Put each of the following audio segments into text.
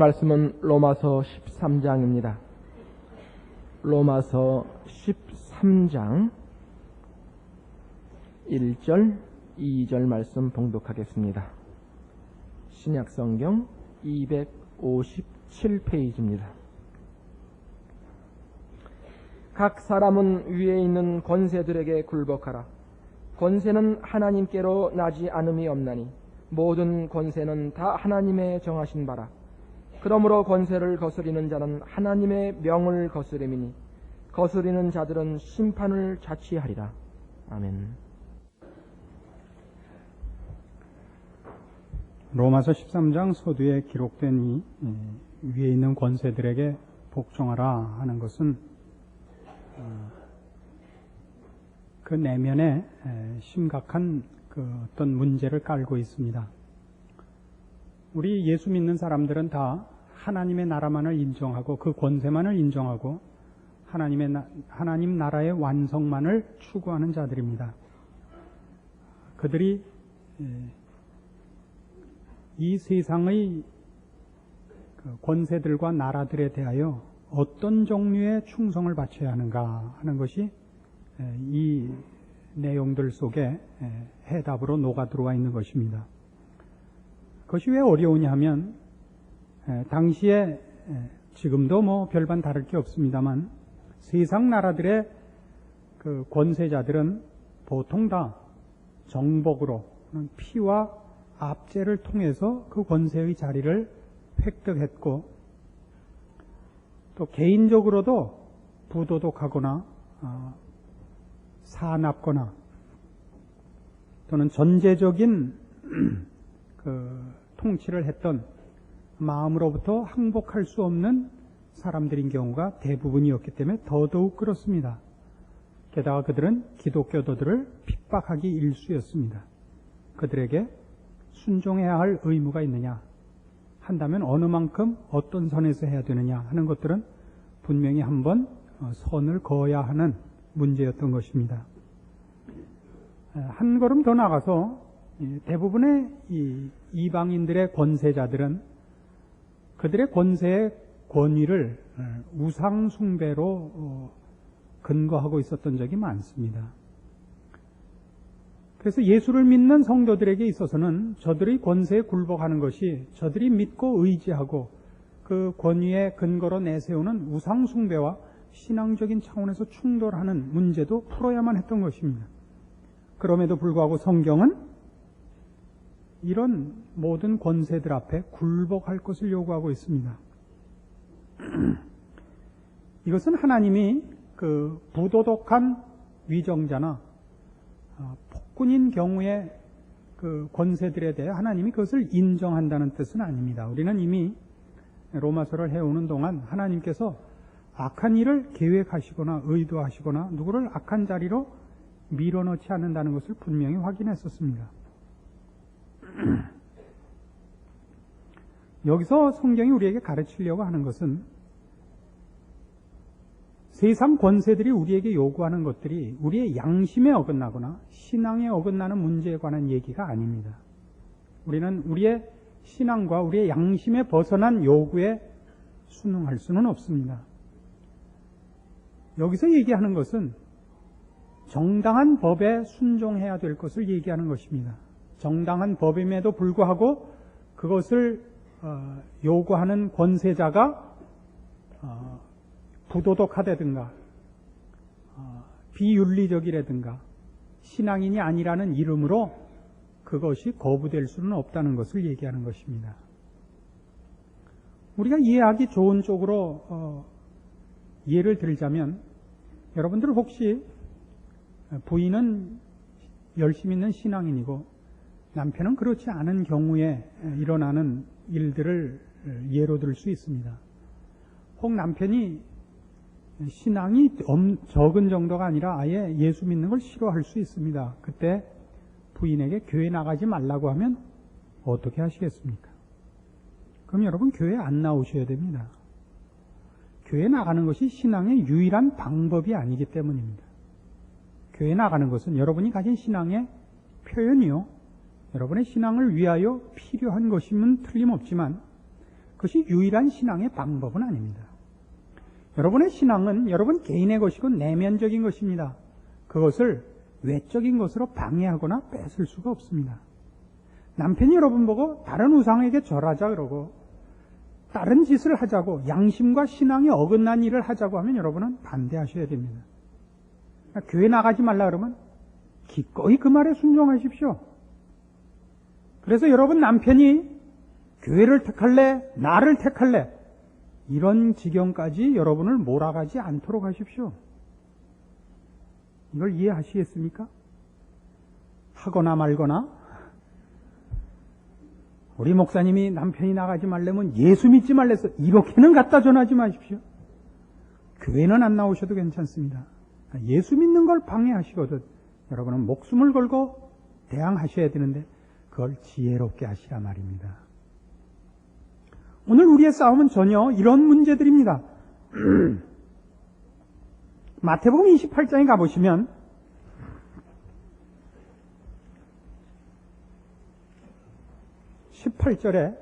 말씀은 로마서 13장입니다. 로마서 13장 1절, 2절 말씀 봉독하겠습니다. 신약성경 257페이지입니다. 각 사람은 위에 있는 권세들에게 굴복하라. 권세는 하나님께로 나지 않음이 없나니 모든 권세는 다 하나님의 정하신 바라. 그러므로 권세를 거스리는 자는 하나님의 명을 거스림이니 거스리는 자들은 심판을 자취하리라. 아멘. 로마서 13장 서두에 기록된 이 위에 있는 권세들에게 복종하라 하는 것은 그 내면에 심각한 그 어떤 문제를 깔고 있습니다. 우리 예수 믿는 사람들은 다 하나님의 나라만을 인정하고 그 권세만을 인정하고 하나님 나라의 완성만을 추구하는 자들입니다. 그들이 이 세상의 권세들과 나라들에 대하여 어떤 종류의 충성을 바쳐야 하는가 하는 것이 이 내용들 속에 해답으로 녹아 들어와 있는 것입니다. 그것이 왜 어려우냐 하면 당시에 지금도 뭐 별반 다를 게 없습니다만 세상 나라들의 그 권세자들은 보통 다 정복으로 피와 압제를 통해서 그 권세의 자리를 획득했고 또 개인적으로도 부도덕하거나 사납거나 또는 전제적인 그 통치를 했던 마음으로부터 항복할 수 없는 사람들인 경우가 대부분이었기 때문에 더더욱 그렇습니다. 게다가 그들은 기독교도들을 핍박하기 일쑤였습니다. 그들에게 순종해야 할 의무가 있느냐 한다면 어느 만큼 어떤 선에서 해야 되느냐 하는 것들은 분명히 한번 선을 그어야 하는 문제였던 것입니다. 한 걸음 더 나가서 대부분의 이 이방인들의 권세자들은 그들의 권세의 권위를 우상 숭배로 근거하고 있었던 적이 많습니다. 그래서 예수를 믿는 성도들에게 있어서는 저들의 권세에 굴복하는 것이 저들이 믿고 의지하고 그 권위의 근거로 내세우는 우상 숭배와 신앙적인 차원에서 충돌하는 문제도 풀어야만 했던 것입니다. 그럼에도 불구하고 성경은 이런 모든 권세들 앞에 굴복할 것을 요구하고 있습니다. 이것은 하나님이 그 부도덕한 위정자나 폭군인 경우에 그 권세들에 대해 하나님이 그것을 인정한다는 뜻은 아닙니다. 우리는 이미 로마서를 해오는 동안 하나님께서 악한 일을 계획하시거나 의도하시거나 누구를 악한 자리로 밀어넣지 않는다는 것을 분명히 확인했었습니다. 여기서 성경이 우리에게 가르치려고 하는 것은 세상 권세들이 우리에게 요구하는 것들이 우리의 양심에 어긋나거나 신앙에 어긋나는 문제에 관한 얘기가 아닙니다. 우리는 우리의 신앙과 우리의 양심에 벗어난 요구에 순응할 수는 없습니다. 여기서 얘기하는 것은 정당한 법에 순종해야 될 것을 얘기하는 것입니다. 정당한 법임에도 불구하고 그것을 요구하는 권세자가 부도덕하다든가 비윤리적이라든가 신앙인이 아니라는 이름으로 그것이 거부될 수는 없다는 것을 얘기하는 것입니다. 우리가 이해하기 좋은 쪽으로 예를 들자면 여러분들 혹시 부인은 열심히 있는 신앙인이고 남편은 그렇지 않은 경우에 일어나는 일들을 예로 들 수 있습니다. 혹 남편이 신앙이 적은 정도가 아니라 아예 예수 믿는 걸 싫어할 수 있습니다. 그때 부인에게 교회 나가지 말라고 하면 어떻게 하시겠습니까? 그럼 여러분 교회 안 나오셔야 됩니다. 교회 나가는 것이 신앙의 유일한 방법이 아니기 때문입니다. 교회 나가는 것은 여러분이 가진 신앙의 표현이요. 여러분의 신앙을 위하여 필요한 것이면 틀림없지만 그것이 유일한 신앙의 방법은 아닙니다. 여러분의 신앙은 여러분 개인의 것이고 내면적인 것입니다. 그것을 외적인 것으로 방해하거나 뺏을 수가 없습니다. 남편이 여러분 보고 다른 우상에게 절하자 그러고 다른 짓을 하자고 양심과 신앙이 어긋난 일을 하자고 하면 여러분은 반대하셔야 됩니다. 교회 나가지 말라 그러면 기꺼이 그 말에 순종하십시오. 그래서 여러분 남편이 교회를 택할래? 나를 택할래? 이런 지경까지 여러분을 몰아가지 않도록 하십시오. 이걸 이해하시겠습니까? 하거나 말거나 우리 목사님이 남편이 나가지 말려면 예수 믿지 말랬어. 이렇게는 갖다 전하지 마십시오. 교회는 안 나오셔도 괜찮습니다. 예수 믿는 걸 방해하시거든 여러분은 목숨을 걸고 대항하셔야 되는데 그걸 지혜롭게 하시라 말입니다. 오늘 우리의 싸움은 전혀 이런 문제들입니다. 마태복음 28장에 가보시면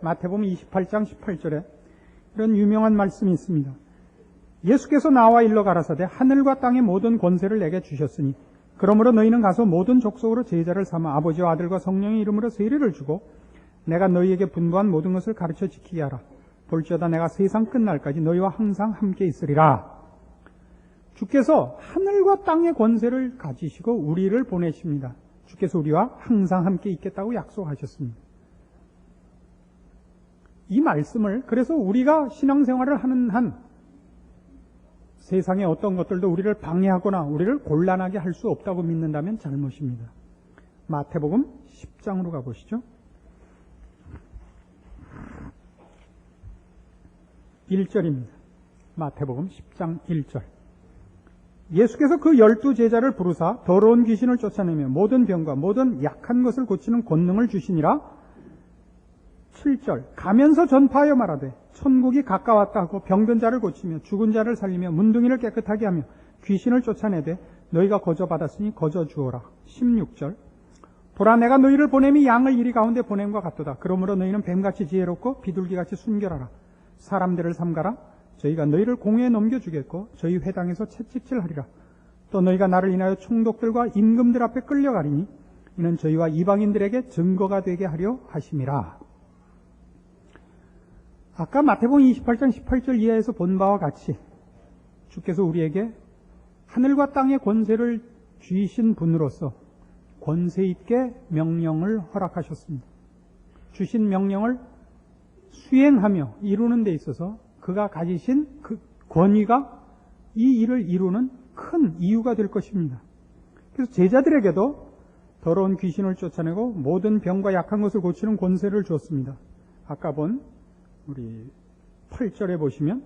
마태복음 28장 18절에 이런 유명한 말씀이 있습니다. 예수께서 나와 일러 가라사대 하늘과 땅의 모든 권세를 내게 주셨으니 그러므로 너희는 가서 모든 족속으로 제자를 삼아 아버지와 아들과 성령의 이름으로 세례를 주고 내가 너희에게 분부한 모든 것을 가르쳐 지키게 하라. 볼지어다 내가 세상 끝날까지 너희와 항상 함께 있으리라. 주께서 하늘과 땅의 권세를 가지시고 우리를 보내십니다. 주께서 우리와 항상 함께 있겠다고 약속하셨습니다. 이 말씀을 그래서 우리가 신앙생활을 하는 한 세상의 어떤 것들도 우리를 방해하거나 우리를 곤란하게 할 수 없다고 믿는다면 잘못입니다. 마태복음 10장으로 가보시죠. 1절입니다. 마태복음 10장 1절. 예수께서 그 12제자를 부르사 더러운 귀신을 쫓아내며 모든 병과 모든 약한 것을 고치는 권능을 주시니라. 7절. 가면서 전파하여 말하되 천국이 가까웠다 하고 병든 자를 고치며 죽은 자를 살리며 문둥이를 깨끗하게 하며 귀신을 쫓아내되 너희가 거저 받았으니 거저 주어라. 16절. 보라 내가 너희를 보냄이 양을 이리 가운데 보냄과 같도다. 그러므로 너희는 뱀같이 지혜롭고 비둘기같이 순결하라. 사람들을 삼가라. 저희가 너희를 공회에 넘겨주겠고 저희 회당에서 채찍질하리라. 또 너희가 나를 인하여 총독들과 임금들 앞에 끌려가리니 이는 저희와 이방인들에게 증거가 되게 하려 하심이라. 아까 마태복음 28장 18절 이하에서 본 바와 같이 주께서 우리에게 하늘과 땅의 권세를 주신 분으로서 권세 있게 명령을 허락하셨습니다. 주신 명령을 수행하며 이루는 데 있어서 그가 가지신 그 권위가 이 일을 이루는 큰 이유가 될 것입니다. 그래서 제자들에게도 더러운 귀신을 쫓아내고 모든 병과 약한 것을 고치는 권세를 주었습니다. 아까 본 우리 8절에 보시면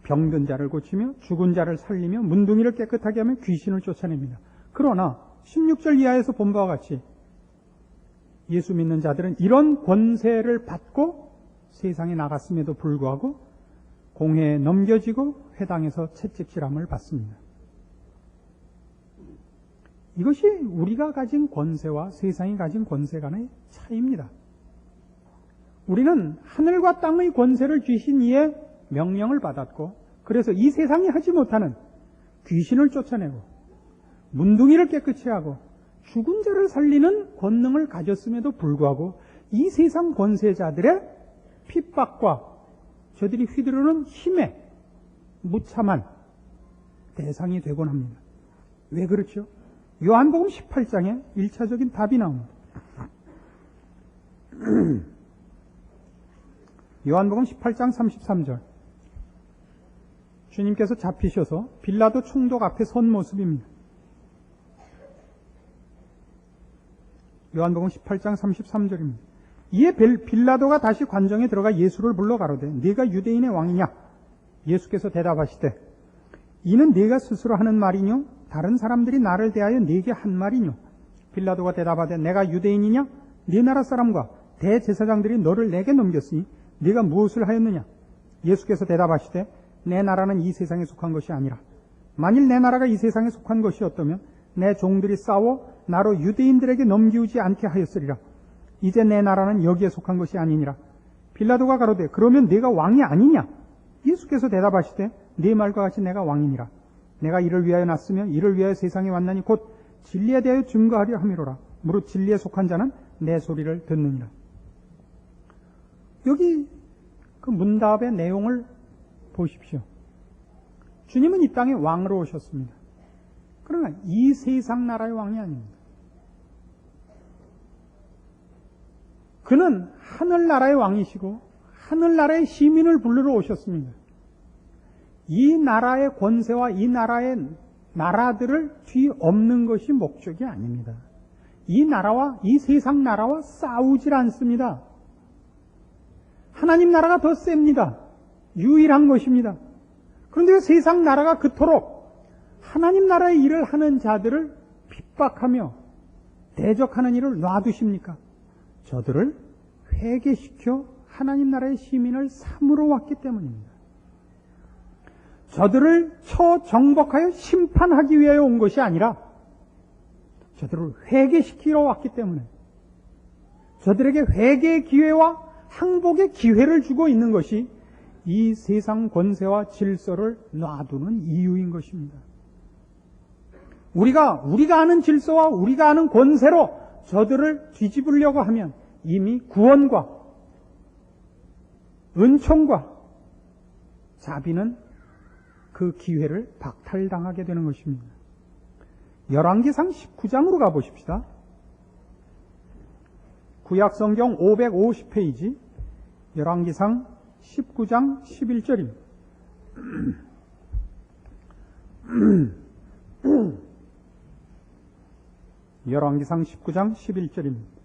병든 자를 고치며 죽은 자를 살리며 문둥이를 깨끗하게 하며 귀신을 쫓아냅니다. 그러나 16절 이하에서 본 바와 같이 예수 믿는 자들은 이런 권세를 받고 세상에 나갔음에도 불구하고 공회에 넘겨지고 회당에서 채찍질함을 받습니다. 이것이 우리가 가진 권세와 세상이 가진 권세 간의 차이입니다. 우리는 하늘과 땅의 권세를 주신 이의 명령을 받았고 그래서 이 세상이 하지 못하는 귀신을 쫓아내고 문둥이를 깨끗이 하고 죽은 자를 살리는 권능을 가졌음에도 불구하고 이 세상 권세자들의 핍박과 저들이 휘두르는 힘에 무참한 대상이 되곤 합니다. 왜 그렇죠? 요한복음 18장에 1차적인 답이 나옵니다. 요한복음 18장 33절. 주님께서 잡히셔서 빌라도 총독 앞에 선 모습입니다. 요한복음 18장 33절입니다. 이에 빌라도가 다시 관정에 들어가 예수를 불러 가로되 네가 유대인의 왕이냐? 예수께서 대답하시되 이는 네가 스스로 하는 말이뇨? 다른 사람들이 나를 대하여 네게 한 말이뇨? 빌라도가 대답하되 내가 유대인이냐? 네 나라 사람과 대제사장들이 너를 내게 넘겼으니 네가 무엇을 하였느냐? 예수께서 대답하시되 내 나라는 이 세상에 속한 것이 아니라 만일 내 나라가 이 세상에 속한 것이었다면 내 종들이 싸워 나로 유대인들에게 넘기우지 않게 하였으리라. 이제 내 나라는 여기에 속한 것이 아니니라. 빌라도가 가로되 그러면 내가 왕이 아니냐? 예수께서 대답하시되 네 말과 같이 내가 왕이니라. 내가 이를 위하여 났으며 이를 위하여 세상에 왔나니 곧 진리에 대하여 증거하려 함이로라. 무릇 진리에 속한 자는 내 소리를 듣느니라. 여기 그 문답의 내용을 보십시오. 주님은 이 땅에 왕으로 오셨습니다. 그러나 이 세상 나라의 왕이 아닙니다. 그는 하늘나라의 왕이시고 하늘나라의 시민을 부르러 오셨습니다. 이 나라의 권세와 이 나라의 나라들을 뒤엎는 것이 목적이 아닙니다. 이 나라와 이 세상 나라와 싸우질 않습니다. 하나님 나라가 더 셉니다. 유일한 것입니다. 그런데 세상 나라가 그토록 하나님 나라의 일을 하는 자들을 핍박하며 대적하는 일을 놔두십니까? 저들을 회개시켜 하나님 나라의 시민을 삼으러 왔기 때문입니다. 저들을 처정복하여 심판하기 위하여 온 것이 아니라 저들을 회개시키러 왔기 때문에 저들에게 회개의 기회와 항복의 기회를 주고 있는 것이 이 세상 권세와 질서를 놔두는 이유인 것입니다. 우리가 아는 질서와 우리가 아는 권세로 저들을 뒤집으려고 하면 이미 구원과 은총과 자비는 그 기회를 박탈당하게 되는 것입니다. 열왕기상 19장으로 가보십시다. 구약성경 550페이지 열왕기상 19장 11절입니다. 열왕기상 19장 11절입니다.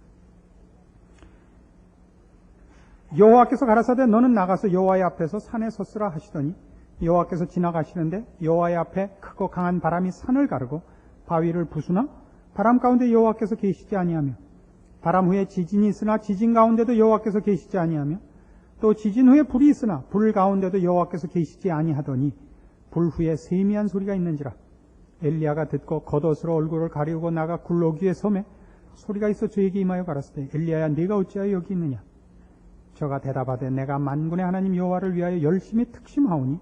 여호와께서 가라사대 너는 나가서 여호와의 앞에서 산에 섰으라 하시더니 여호와께서 지나가시는데 여호와의 앞에 크고 강한 바람이 산을 가르고 바위를 부수나 바람 가운데 여호와께서 계시지 아니하며 바람 후에 지진이 있으나 지진 가운데도 여호와께서 계시지 아니하며 또 지진 후에 불이 있으나 불 가운데도 여호와께서 계시지 아니하더니 불 후에 세미한 소리가 있는지라. 엘리야가 듣고 겉옷으로 얼굴을 가리우고 나가 굴로기에 섬에 소리가 있어 저에게 임하여 가라사대 엘리야야 네가 어찌하여 여기 있느냐. 저가 대답하되 내가 만군의 하나님 여호와를 위하여 열심히 특심하오니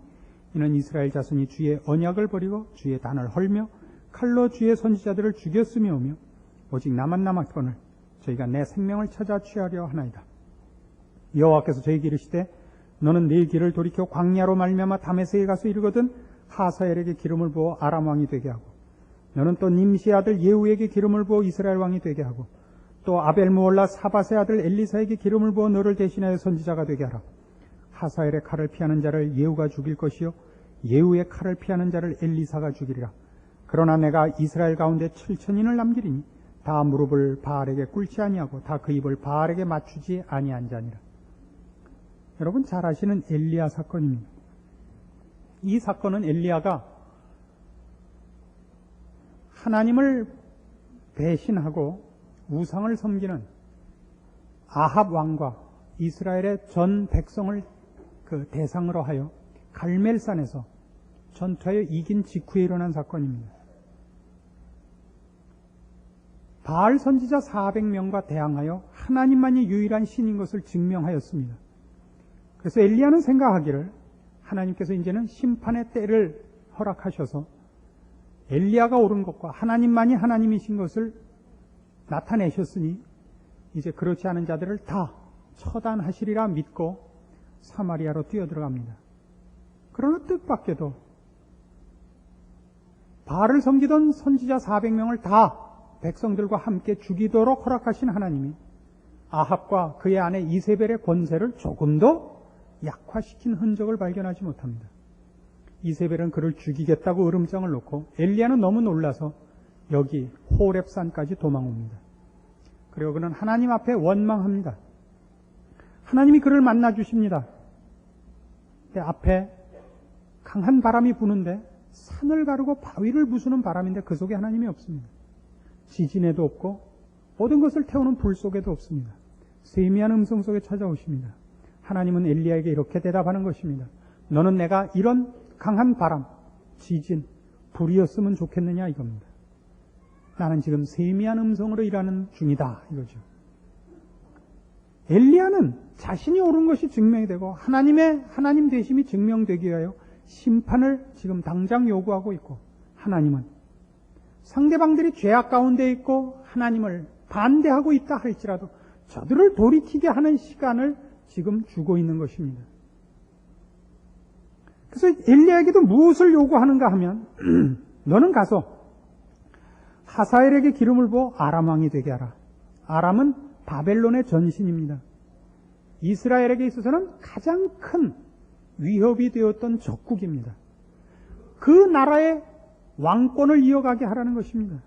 이는 이스라엘 자손이 주의 언약을 버리고 주의 단을 헐며 칼로 주의 선지자들을 죽였으며오며 오직 나만 남았거늘 저희가 내 생명을 찾아 취하려 하나이다. 여호와께서 저에게 이르시되 너는 네 길을 돌이켜 광야로 말미암아 다메섹에 가서 이르거든 하사엘에게 기름을 부어 아람 왕이 되게 하고 너는 또 님시의 아들 예후에게 기름을 부어 이스라엘 왕이 되게 하고 또 아벨무올라 사밧의 아들 엘리사에게 기름을 부어 너를 대신하여 선지자가 되게 하라. 하사엘의 칼을 피하는 자를 예후가 죽일 것이요 예후의 칼을 피하는 자를 엘리사가 죽이리라. 그러나 내가 이스라엘 가운데 7,000인을 남기리니 다 무릎을 바알에게 꿇지 아니하고 다 그 입을 바알에게 맞추지 아니한 자니라. 여러분 잘 아시는 엘리야 사건입니다. 이 사건은 엘리야가 하나님을 배신하고 우상을 섬기는 아합 왕과 이스라엘의 전 백성을 그 대상으로 하여 갈멜산에서 전투하여 이긴 직후에 일어난 사건입니다. 바알 선지자 400명과 대항하여 하나님만이 유일한 신인 것을 증명하였습니다. 그래서 엘리야는 생각하기를 하나님께서 이제는 심판의 때를 허락하셔서 엘리야가 옳은 것과 하나님만이 하나님이신 것을 나타내셨으니 이제 그렇지 않은 자들을 다 처단하시리라 믿고 사마리아로 뛰어들어갑니다. 그러나 뜻밖에도 바알을 섬기던 선지자 400명을 다 백성들과 함께 죽이도록 허락하신 하나님이 아합과 그의 아내 이세벨의 권세를 조금도 약화시킨 흔적을 발견하지 못합니다. 이세벨은 그를 죽이겠다고 으름장을 놓고 엘리야는 너무 놀라서 여기 호렙산까지 도망옵니다. 그리고 그는 하나님 앞에 원망합니다. 하나님이 그를 만나 주십니다. 앞에 강한 바람이 부는데 산을 가르고 바위를 부수는 바람인데 그 속에 하나님이 없습니다. 지진에도 없고 모든 것을 태우는 불 속에도 없습니다. 세미한 음성 속에 찾아오십니다. 하나님은 엘리야에게 이렇게 대답하는 것입니다. 너는 내가 이런 강한 바람, 지진, 불이었으면 좋겠느냐 이겁니다. 나는 지금 세미한 음성으로 일하는 중이다 이거죠. 엘리야는 자신이 옳은 것이 증명이 되고 하나님 되심이 증명되기 위하여 심판을 지금 당장 요구하고 있고, 하나님은 상대방들이 죄악 가운데 있고 하나님을 반대하고 있다 할지라도 저들을 돌이키게 하는 시간을 지금 주고 있는 것입니다. 그래서 엘리야에게도 무엇을 요구하는가 하면 너는 가서 하사엘에게 기름을 부어 아람 왕이 되게 하라. 아람은 바벨론의 전신입니다. 이스라엘에게 있어서는 가장 큰 위협이 되었던 적국입니다. 그 나라의 왕권을 이어가게 하라는 것입니다.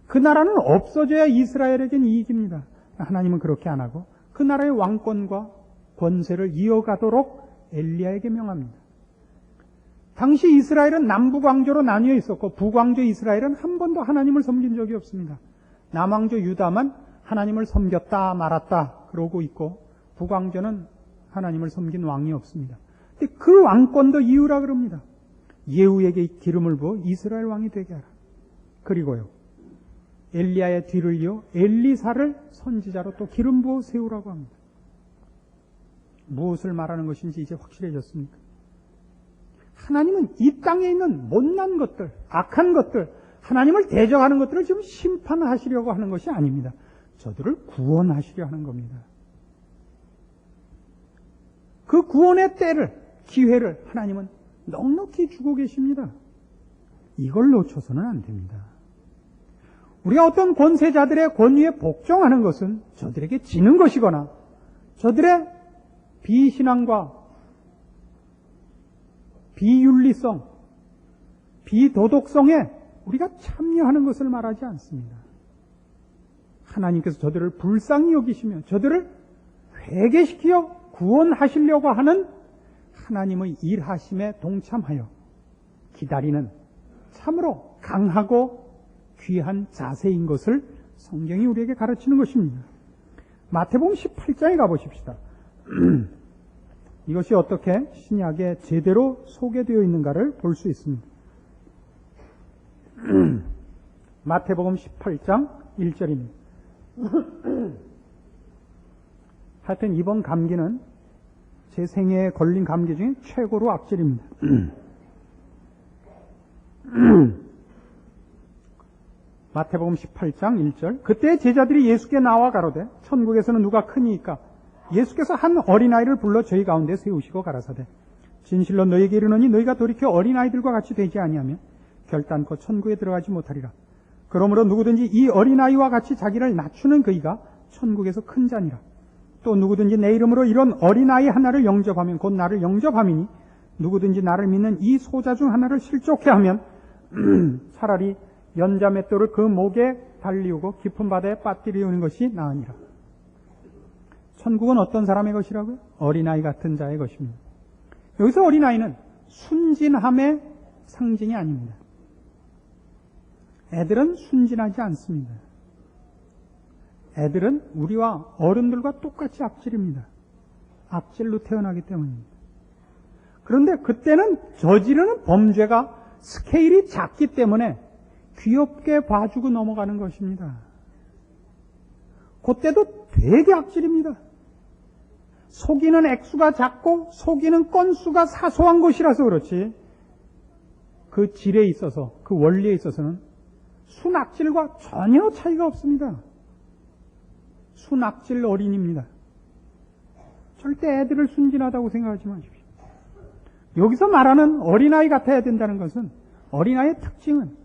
그 나라는 없어져야 이스라엘에겐 이익입니다. 하나님은 그렇게 안 하고 그 나라의 왕권과 권세를 이어가도록 엘리야에게 명합니다. 당시 이스라엘은 남북왕조로 나뉘어 있었고 북왕조 이스라엘은 한 번도 하나님을 섬긴 적이 없습니다. 남왕조 유다만 하나님을 섬겼다 말았다 그러고 있고, 북왕조는 하나님을 섬긴 왕이 없습니다. 근데 그 왕권도 이유라 그럽니다. 예후에게 기름을 부어 이스라엘 왕이 되게 하라. 그리고요, 엘리야의 뒤를 이어 엘리사를 선지자로 또 기름 부어 세우라고 합니다. 무엇을 말하는 것인지 이제 확실해졌습니까? 하나님은 이 땅에 있는 못난 것들, 악한 것들, 하나님을 대적하는 것들을 지금 심판하시려고 하는 것이 아닙니다. 저들을 구원하시려 하는 겁니다. 그 구원의 때를, 기회를 하나님은 넉넉히 주고 계십니다. 이걸 놓쳐서는 안 됩니다. 우리가 어떤 권세자들의 권위에 복종하는 것은 저들에게 지는 것이거나 저들의 비신앙과 비윤리성, 비도덕성에 우리가 참여하는 것을 말하지 않습니다. 하나님께서 저들을 불쌍히 여기시며 저들을 회개시켜 구원하시려고 하는 하나님의 일하심에 동참하여 기다리는 참으로 강하고 귀한 자세인 것을 성경이 우리에게 가르치는 것입니다. 마태복음 18장에 가보십시다. 이것이 어떻게 신약에 제대로 소개되어 있는가를 볼 수 있습니다. 마태복음 18장 1절입니다. 하여튼 이번 감기는 제 생애에 걸린 감기 중에 최고로 악질입니다. 마태복음 18장 1절. 그때 제자들이 예수께 나와 가로되 천국에서는 누가 크니이까? 예수께서 한 어린아이를 불러 저희 가운데 세우시고 가라사대 진실로 너희에게 이르노니 너희가 돌이켜 어린아이들과 같이 되지 아니하면 결단코 천국에 들어가지 못하리라. 그러므로 누구든지 이 어린아이와 같이 자기를 낮추는 그이가 천국에서 큰 자니라. 또 누구든지 내 이름으로 이런 어린아이 하나를 영접하면 곧 나를 영접함이니 누구든지 나를 믿는 이 소자 중 하나를 실족해 하면 차라리 연자 맷돌을 그 목에 달리우고 깊은 바다에 빠뜨리우는 것이 나으니라. 천국은 어떤 사람의 것이라고요? 어린아이 같은 자의 것입니다. 여기서 어린아이는 순진함의 상징이 아닙니다. 애들은 순진하지 않습니다. 애들은 우리와 어른들과 똑같이 악질입니다. 악질로 태어나기 때문입니다. 그런데 그때는 저지르는 범죄가 스케일이 작기 때문에 귀엽게 봐주고 넘어가는 것입니다. 그때도 되게 악질입니다. 속이는 액수가 작고 속이는 건수가 사소한 것이라서 그렇지 그 질에 있어서, 그 원리에 있어서는 순악질과 전혀 차이가 없습니다. 순악질 어린입니다. 절대 애들을 순진하다고 생각하지 마십시오. 여기서 말하는 어린아이 같아야 된다는 것은 어린아이의 특징은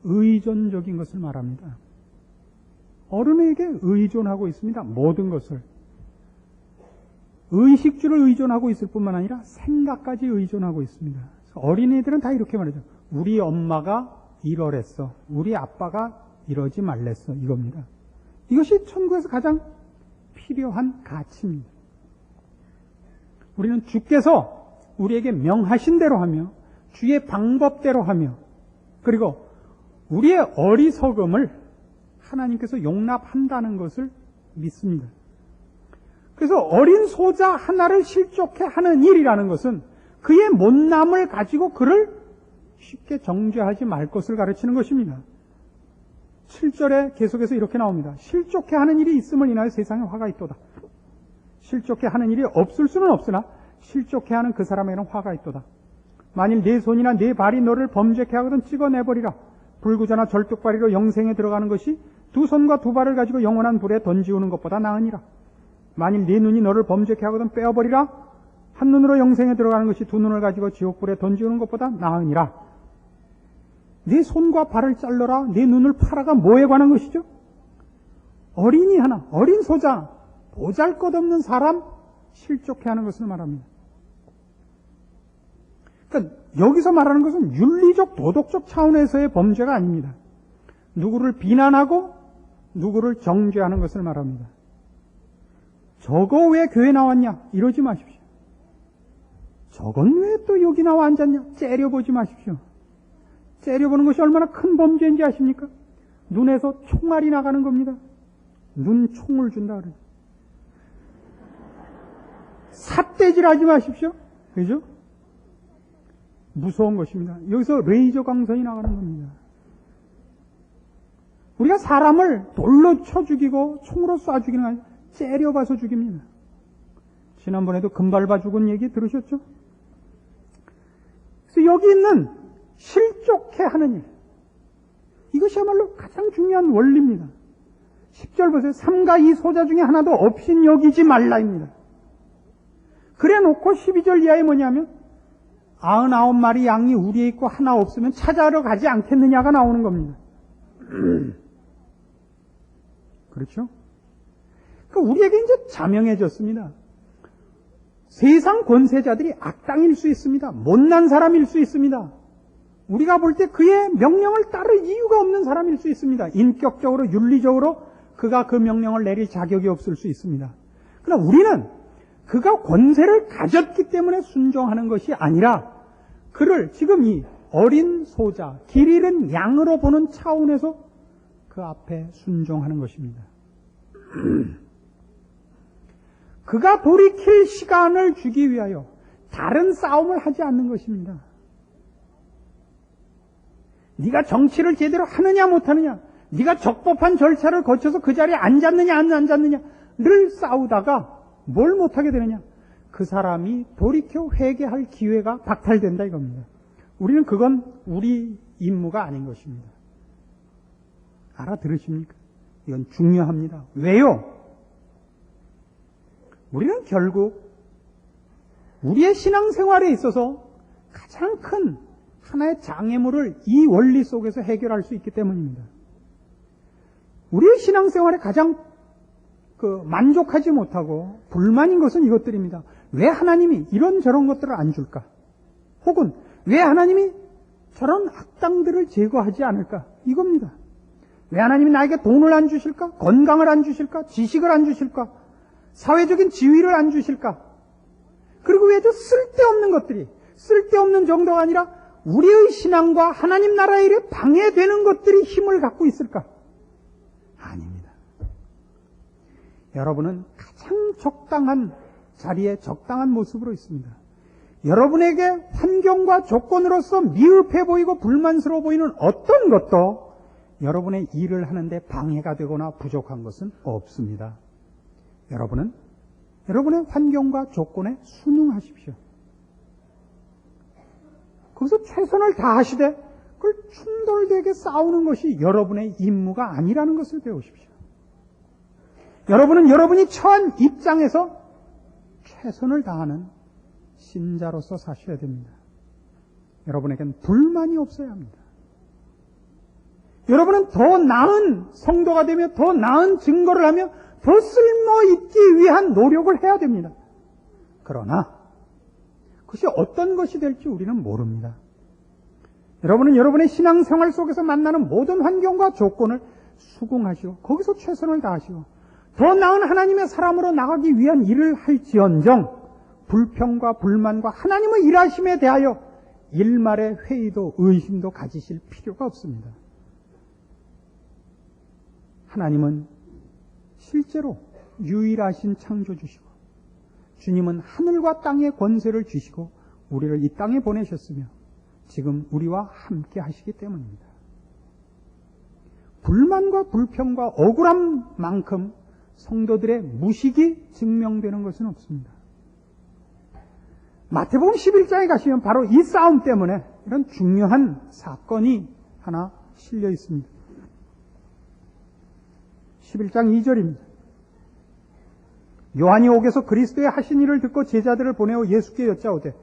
의존적인 것을 말합니다. 어른에게 의존하고 있습니다. 모든 것을. 의식주를 의존하고 있을 뿐만 아니라 생각까지 의존하고 있습니다. 어린이들은 다 이렇게 말하죠. 우리 엄마가 이러랬어. 우리 아빠가 이러지 말랬어. 이겁니다. 이것이 천국에서 가장 필요한 가치입니다. 우리는 주께서 우리에게 명하신 대로 하며 주의 방법대로 하며 그리고 우리의 어리석음을 하나님께서 용납한다는 것을 믿습니다. 그래서 어린 소자 하나를 실족해 하는 일이라는 것은 그의 못남을 가지고 그를 쉽게 정죄하지 말 것을 가르치는 것입니다. 7절에 계속해서 이렇게 나옵니다. 실족해 하는 일이 있음을 인하여 세상에 화가 있도다. 실족해 하는 일이 없을 수는 없으나 실족해 하는 그 사람에게는 화가 있도다. 만일 네 손이나 네 발이 너를 범죄케 하거든 찍어내버리라. 불구자나 절뚝발이로 영생에 들어가는 것이 두 손과 두 발을 가지고 영원한 불에 던지우는 것보다 나으니라. 만일 네 눈이 너를 범죄케 하거든 빼어버리라. 한 눈으로 영생에 들어가는 것이 두 눈을 가지고 지옥불에 던지우는 것보다 나으니라. 네 손과 발을 잘라라. 네 눈을 팔아가 뭐에 관한 것이죠? 어린이 하나, 어린 소자, 보잘것없는 사람 실족해 하는 것을 말합니다. 그러니까 여기서 말하는 것은 윤리적, 도덕적 차원에서의 범죄가 아닙니다. 누구를 비난하고 누구를 정죄하는 것을 말합니다. 저거 왜 교회 나왔냐? 이러지 마십시오. 저건 왜 또 여기 나와 앉았냐? 째려보지 마십시오. 째려보는 것이 얼마나 큰 범죄인지 아십니까? 눈에서 총알이 나가는 겁니다. 눈총을 준다 그래요. 삿대질 하지 마십시오. 그죠? 무서운 것입니다. 여기서 레이저 광선이 나가는 겁니다. 우리가 사람을 돌로 쳐 죽이고 총으로 쏴 죽이는 게 아니라 째려봐서 죽입니다. 지난번에도 금밟아 죽은 얘기 들으셨죠? 그래서 여기 있는 실족해 하는 일, 이것이야말로 가장 중요한 원리입니다. 10절 보세요. 삼가 이 소자 중에 하나도 없인 여기지 말라입니다. 그래 놓고 12절 이하에 뭐냐면 99마리 양이 우리에 있고 하나 없으면 찾아러 가지 않겠느냐가 나오는 겁니다. 그렇죠? 그러니까 우리에게 이제 자명해졌습니다. 세상 권세자들이 악당일 수 있습니다. 못난 사람일 수 있습니다. 우리가 볼 때 그의 명령을 따를 이유가 없는 사람일 수 있습니다. 인격적으로, 윤리적으로 그가 그 명령을 내릴 자격이 없을 수 있습니다. 그러나 우리는 그가 권세를 가졌기 때문에 순종하는 것이 아니라 그를 지금 이 어린 소자, 길 잃은 양으로 보는 차원에서 그 앞에 순종하는 것입니다. 그가 돌이킬 시간을 주기 위하여 다른 싸움을 하지 않는 것입니다. 네가 정치를 제대로 하느냐 못하느냐, 네가 적법한 절차를 거쳐서 그 자리에 앉았느냐 안 앉았느냐를 싸우다가 뭘 못하게 되느냐, 그 사람이 돌이켜 회개할 기회가 박탈된다 이겁니다. 우리는 그건 우리 임무가 아닌 것입니다. 알아들으십니까? 이건 중요합니다. 왜요? 우리는 결국 우리의 신앙생활에 있어서 가장 큰 하나의 장애물을 이 원리 속에서 해결할 수 있기 때문입니다. 우리의 신앙생활에 가장 만족하지 못하고 불만인 것은 이것들입니다. 왜 하나님이 이런저런 것들을 안 줄까? 혹은 왜 하나님이 저런 악당들을 제거하지 않을까? 이겁니다. 왜 하나님이 나에게 돈을 안 주실까? 건강을 안 주실까? 지식을 안 주실까? 사회적인 지위를 안 주실까? 그리고 왜 저 쓸데없는 것들이, 쓸데없는 정도가 아니라 우리의 신앙과 하나님 나라의 일에 방해되는 것들이 힘을 갖고 있을까? 아닙니다. 여러분은 가장 적당한 자리에 적당한 모습으로 있습니다. 여러분에게 환경과 조건으로서 미흡해 보이고 불만스러워 보이는 어떤 것도 여러분의 일을 하는데 방해가 되거나 부족한 것은 없습니다. 여러분은 여러분의 환경과 조건에 순응하십시오. 거기서 최선을 다하시되 그걸 충돌되게 싸우는 것이 여러분의 임무가 아니라는 것을 배우십시오. 여러분은 여러분이 처한 입장에서 최선을 다하는 신자로서 사셔야 됩니다. 여러분에겐 불만이 없어야 합니다. 여러분은 더 나은 성도가 되며 더 나은 증거를 하며 더 쓸모있기 위한 노력을 해야 됩니다. 그러나 그것이 어떤 것이 될지 우리는 모릅니다. 여러분은 여러분의 신앙생활 속에서 만나는 모든 환경과 조건을 수긍하시고 거기서 최선을 다하시고 더 나은 하나님의 사람으로 나가기 위한 일을 할지언정 불평과 불만과 하나님의 일하심에 대하여 일말의 회의도 의심도 가지실 필요가 없습니다. 하나님은 실제로 유일하신 창조주시고 주님은 하늘과 땅의 권세를 주시고 우리를 이 땅에 보내셨으며 지금 우리와 함께 하시기 때문입니다. 불만과 불평과 억울한 만큼 성도들의 무식이 증명되는 것은 없습니다. 마태복음 11장에 가시면 바로 이 싸움 때문에 이런 중요한 사건이 하나 실려 있습니다. 11장 2절입니다. 요한이 옥에서 그리스도의 하신 일을 듣고 제자들을 보내어 예수께 여짜오되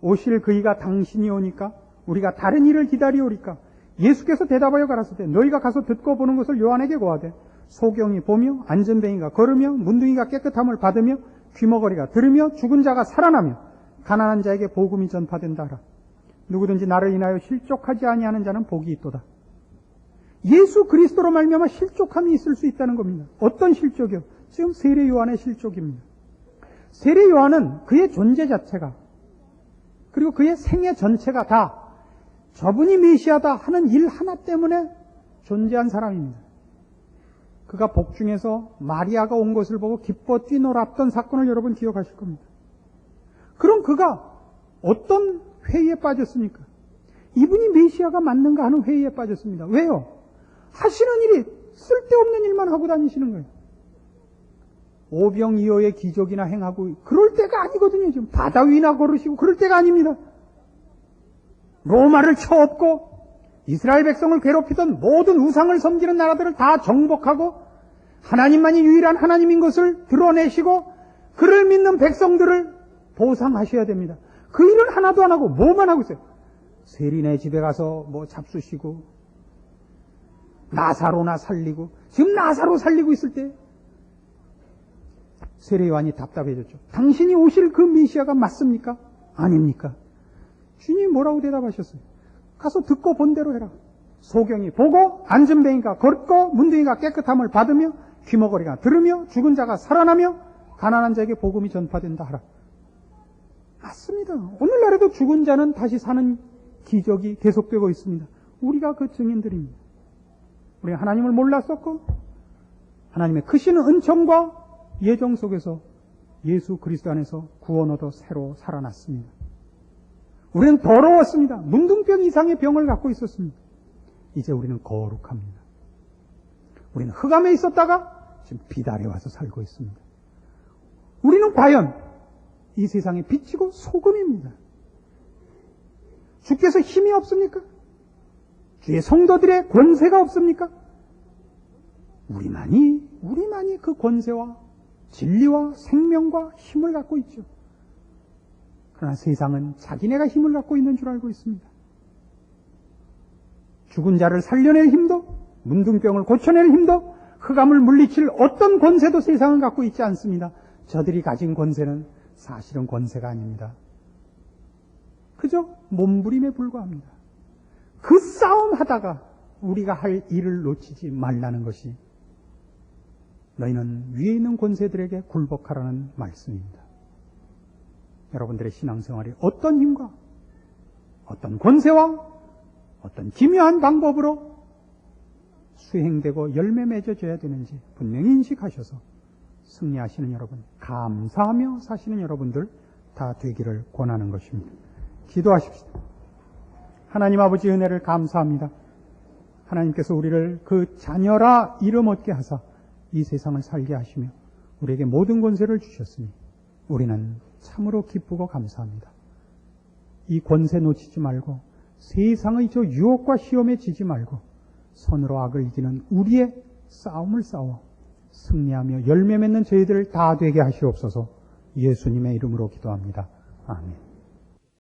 오실 그이가 당신이 오니까 우리가 다른 일을 기다리오리까? 예수께서 대답하여 가라사대 너희가 가서 듣고 보는 것을 요한에게 고하되 소경이 보며 안전뱅이가 걸으며 문둥이가 깨끗함을 받으며 귀머거리가 들으며 죽은 자가 살아나며 가난한 자에게 복음이 전파된다 하라. 누구든지 나를 인하여 실족하지 아니하는 자는 복이 있도다. 예수 그리스도로 말미암아 실족함이 있을 수 있다는 겁니다. 어떤 실족이요? 지금 세례 요한의 실족입니다. 세례 요한은 그의 존재 자체가 그리고 그의 생애 전체가 다 저분이 메시아다 하는 일 하나 때문에 존재한 사람입니다. 그가 복중에서 마리아가 온 것을 보고 기뻐 뛰놀았던 사건을 여러분 기억하실 겁니다. 그럼 그가 어떤 회의에 빠졌습니까? 이분이 메시아가 맞는가 하는 회의에 빠졌습니다. 왜요? 하시는 일이 쓸데없는 일만 하고 다니시는 거예요. 오병이어의 기적이나 행하고 그럴 때가 아니거든요. 지금 바다 위나 걸으시고 그럴 때가 아닙니다. 로마를 쳐엎고 이스라엘 백성을 괴롭히던 모든 우상을 섬기는 나라들을 다 정복하고 하나님만이 유일한 하나님인 것을 드러내시고 그를 믿는 백성들을 보상하셔야 됩니다. 그 일을 하나도 안 하고 뭐만 하고 있어요? 세리네 집에 가서 뭐 잡수시고 나사로나 살리고 지금 나사로 살리고 있을 때 세례 요한이 답답해졌죠. 당신이 오실 그 메시아가 맞습니까? 아닙니까? 주님이 뭐라고 대답하셨어요? 가서 듣고 본 대로 해라. 소경이 보고 안전뱅이가 걷고 문둥이가 깨끗함을 받으며 귀머거리가 들으며 죽은 자가 살아나며 가난한 자에게 복음이 전파된다 하라. 맞습니다. 오늘날에도 죽은 자는 다시 사는 기적이 계속되고 있습니다. 우리가 그 증인들입니다. 우리가 하나님을 몰랐었고 하나님의 크신 은총과 예정 속에서 예수 그리스도 안에서 구원 얻어 새로 살아났습니다. 우리는 더러웠습니다. 문둥병 이상의 병을 갖고 있었습니다. 이제 우리는 거룩합니다. 우리는 흑암에 있었다가 지금 비달에 와서 살고 있습니다. 우리는 과연 이 세상에 빛이고 소금입니다. 주께서 힘이 없습니까? 주의 성도들의 권세가 없습니까? 우리만이 그 권세와 진리와 생명과 힘을 갖고 있죠. 그러나 세상은 자기네가 힘을 갖고 있는 줄 알고 있습니다. 죽은 자를 살려낼 힘도, 문둥병을 고쳐낼 힘도, 흑암을 물리칠 어떤 권세도 세상은 갖고 있지 않습니다. 저들이 가진 권세는 사실은 권세가 아닙니다. 그저 몸부림에 불과합니다. 그 싸움 하다가 우리가 할 일을 놓치지 말라는 것이 너희는 위에 있는 권세들에게 굴복하라는 말씀입니다. 여러분들의 신앙생활이 어떤 힘과 어떤 권세와 어떤 기묘한 방법으로 수행되고 열매 맺어져야 되는지 분명히 인식하셔서 승리하시는 여러분, 감사하며 사시는 여러분들 다 되기를 권하는 것입니다. 기도하십시오. 하나님 아버지 은혜를 감사합니다. 하나님께서 우리를 그 자녀라 이름 얻게 하사 이 세상을 살게 하시며 우리에게 모든 권세를 주셨으니 우리는 참으로 기쁘고 감사합니다. 이 권세 놓치지 말고 세상의 저 유혹과 시험에 지지 말고 선으로 악을 이기는 우리의 싸움을 싸워 승리하며 열매 맺는 저희들 다 되게 하시옵소서. 예수님의 이름으로 기도합니다. 아멘.